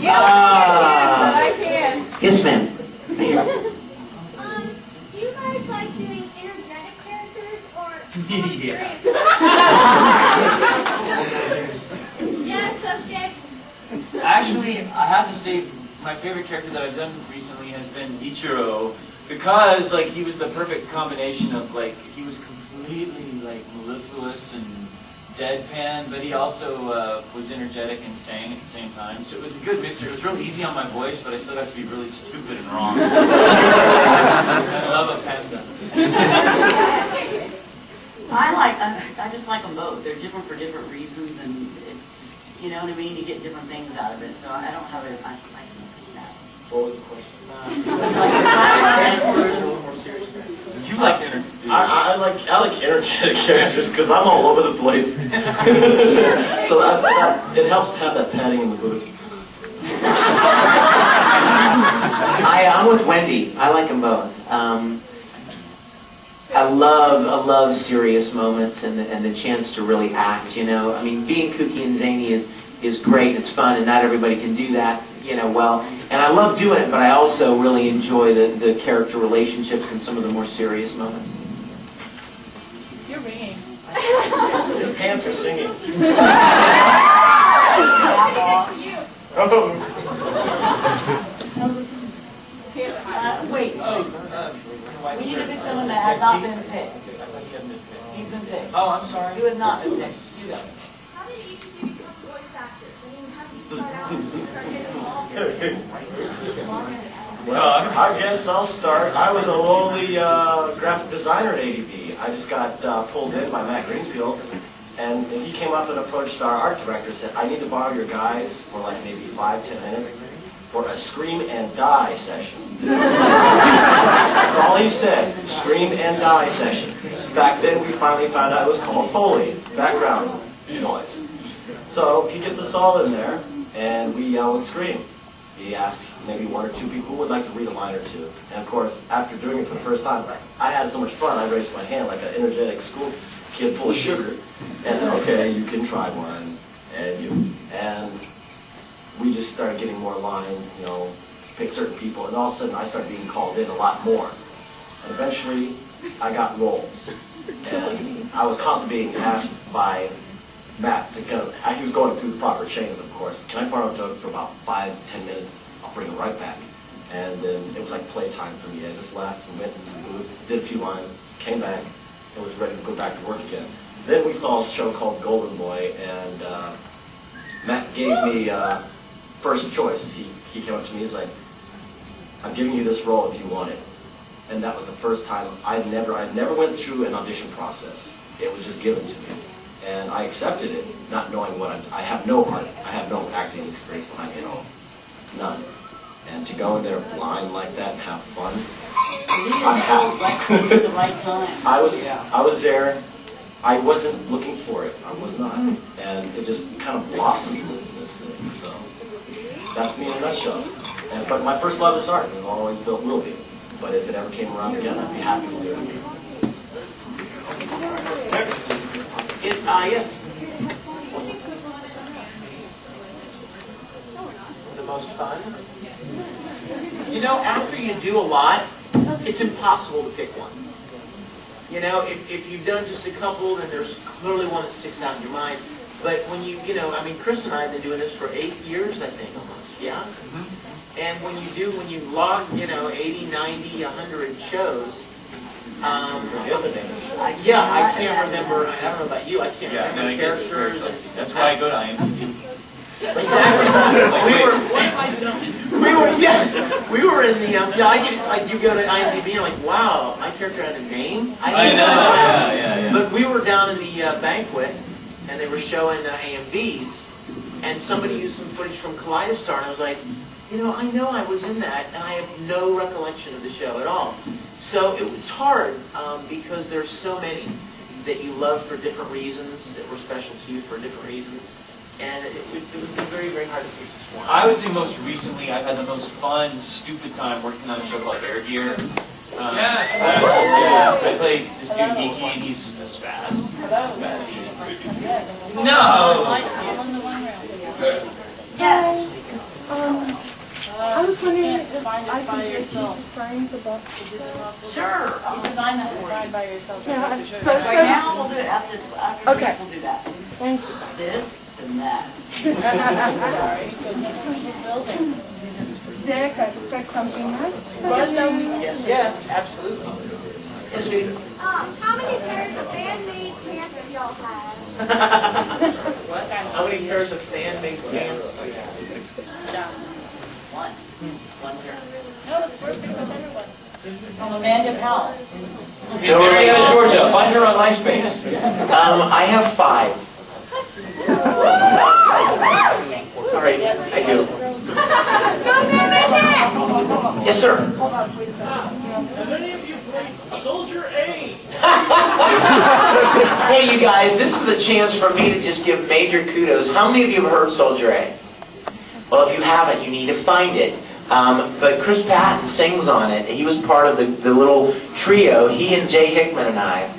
I can. Yes, ma'am. Do you guys like doing energetic characters or serious? Yes, okay. Actually, I have to say, my favorite character that I've done recently has been Ichiro, because like he was the perfect combination of like he was completely like mellifluous and deadpan, but he also was energetic and sang at the same time. So it was a good mixture. It was really easy on my voice, but I still got to be really stupid and wrong. I love a panda. I just like them both. They're different for different reasons, and it's just, you know what I mean? You get different things out of it. So I don't have a, I can't pick that. What was the question? You like energy? I like energetic characters because I'm all over the place. So it helps to have that padding in the booth. I'm with Wendy. I like them both. I love serious moments and the chance to really act. You know, I mean, being kooky and zany is great. It's fun, and not everybody can do that. You know, well, and I love doing it, but I also really enjoy the character relationships and some of the more serious moments. You're ringing. Your pants are singing. Wait. We need to pick someone that has not been picked. He's been picked. Oh, I'm sorry. Who has not been picked? You go. How did each of you become voice actors? I mean, how did you start out and start getting involved? Well, I guess I'll start. I was a lowly graphic designer at ADB. I just got pulled in by Matt Greensfield, and he came up and approached our art director and said, I need to borrow your guys for like maybe 5-10 minutes for a scream and die session. That's all he said, scream and die session. Back then we finally found out it was called Foley, background noise. So he gets us all in there, and we yell and scream. He asks maybe 1 or 2 people who would like to read a line or two. And of course, after doing it for the first time, I had so much fun, I raised my hand like an energetic school kid full of sugar, and said, okay, you can try one, and we just started getting more lines, you know, pick certain people, and all of a sudden I started being called in a lot more. And eventually, I got roles. And I was constantly being asked by Matt to go, he was going through the proper chains, of course. Can I borrow Doug for about 5-10 minutes? I'll bring him right back. And then it was like playtime for me. I just left and went into the booth, did a few lines, came back, and was ready to go back to work again. Then we saw a show called Golden Boy, and Matt gave me first choice. He came up to me, he's like, I'm giving you this role if you want it. And that was the first time I never went through an audition process. It was just given to me. And I accepted it, not knowing what I have no art, I have no acting experience, you know, none. And to go in there blind like that and have fun, I'm happy. At the right time. I was there. I wasn't looking for it. I was not. And it just kind of blossomed into this thing. So that's me in a nutshell. But my first love is art, and always will be. But if it ever came around again, I'd be happy to do it. Yes. The most fun? You know, after you do a lot, it's impossible to pick one. You know, if you've done just a couple, then there's clearly one that sticks out in your mind. But when you know, I mean, Chris and I have been doing this for 8 years, I think, almost, yeah? And when you log, you know, 80, 90, 100 shows, yeah, I can't remember, I don't know about you, I can't remember characters. That's why I go to IMDb. Exactly. We were in the, you go to IMDb and you're like, wow, my character had a name? I know, yeah. But we were down in the banquet, and they were showing AMVs, and somebody used some footage from Kaleidostar, and I was like, you know I was in that, and I have no recollection of the show at all. So it was hard, because there's so many that you love for different reasons, that were special to you for different reasons. And it was very, very hard to pick just one. I would say most recently, I've had the most fun, stupid time working on a show called Air Gear. I played this dude, Iki, and he's just a spaz. No! Yes. just wondering if Find it I by could get you yourself. to sign the box. Sure, I'll design that for Find you. by yourself. Yeah, I have to it's show you. supposed Right now, we'll do it after Okay. this, we'll do that. Thank you. This and that. Sorry, because different buildings. Dick, I expect something nice. Yes, absolutely. Yes, sweetie. How many pairs of handmade pants do y'all have? How many pairs of fan-made pants do you have? One. One, sir. No, it's first thing with everyone. From Amanda Powell. In Marietta, Georgia. Find her on MySpace. I have 5. Sorry, I do. Yes, sir. Have any of you played Soldier A? Hey, you guys, this is a chance for me to just give major kudos. How many of you have heard Soldier A? Well, if you haven't, you need to find it. But Chris Patton sings on it. He was part of the little trio. He and Jay Hickman and I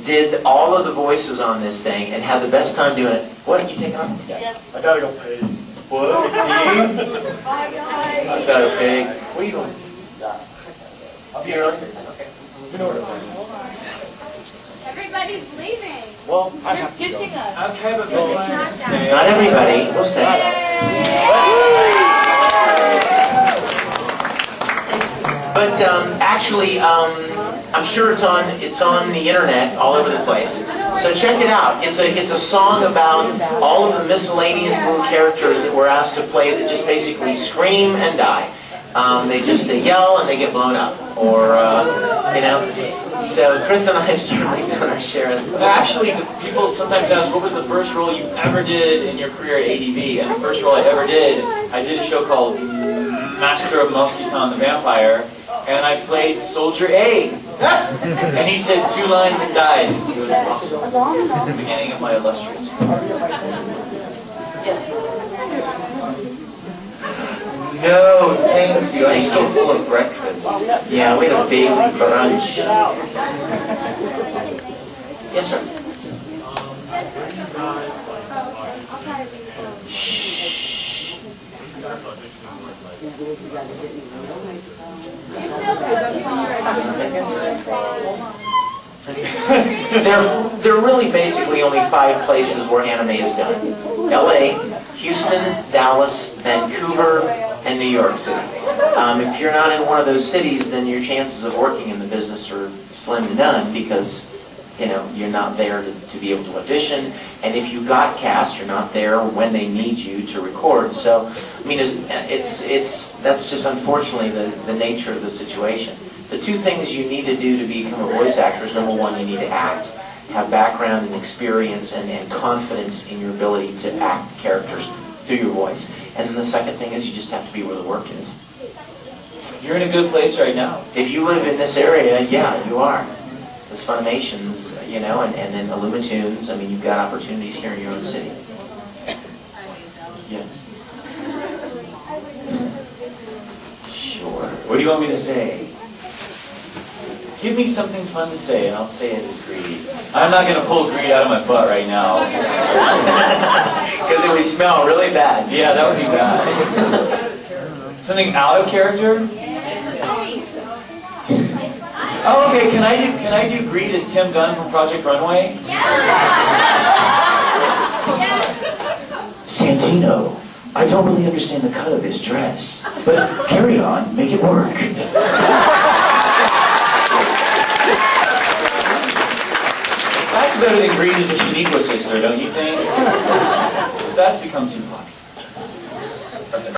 did all of the voices on this thing and had the best time doing it. What, you taking off? Yes. I gotta go pay. What? Pig? I got a pig. What are you doing? I'll be early. Okay. You know where to find me. Everybody's leaving. Well, I You're have to go. ditching us. Okay, but stay. Not everybody. We'll stay. But actually, I'm sure it's on the internet all over the place. So check it out. It's a song about all of the miscellaneous little characters that we're asked to play that just basically scream and die. They yell and they get blown up, or you know. So Chris and I have certainly done our share of it. Actually, the people sometimes ask, what was the first role you ever did in your career at ADV? And the first role I ever did, I did a show called Master of Musketon the Vampire, and I played Soldier A. And he said 2 lines and died. It was awesome. The beginning of my illustrious career. Yes. No, thank you. I'm still full of breakfast. Yeah, we had a big brunch. Yes, sir. There are really basically only 5 places where anime is done. LA, Houston, Dallas, Vancouver, and New York City. If you're not in one of those cities, then your chances of working in the business are slim to none because, you know, you're not there to be able to audition. And if you got cast, you're not there when they need you to record. So, I mean, that's just unfortunately the nature of the situation. The 2 things you need to do to become a voice actor is, number 1, you need to act. Have background and experience and confidence in your ability to act characters through your voice. And then the second thing is you just have to be where the work is. You're in a good place right now. If you live in this area, yeah, you are. There's Funimations, you know, and then Illumitunes. I mean, you've got opportunities here in your own city. Yes. Sure. What do you want me to say? Give me something fun to say, and I'll say it as greed. I'm not going to pull greed out of my butt right now. Because it would smell really bad. Yeah, that would be bad. Something out of character? Oh, okay. Can I do greed as Tim Gunn from Project Runway? Santino, I don't really understand the cut of his dress, but carry on, make it work. That's better than Greed as a Shaniqua sister, don't you think? That's become too popular.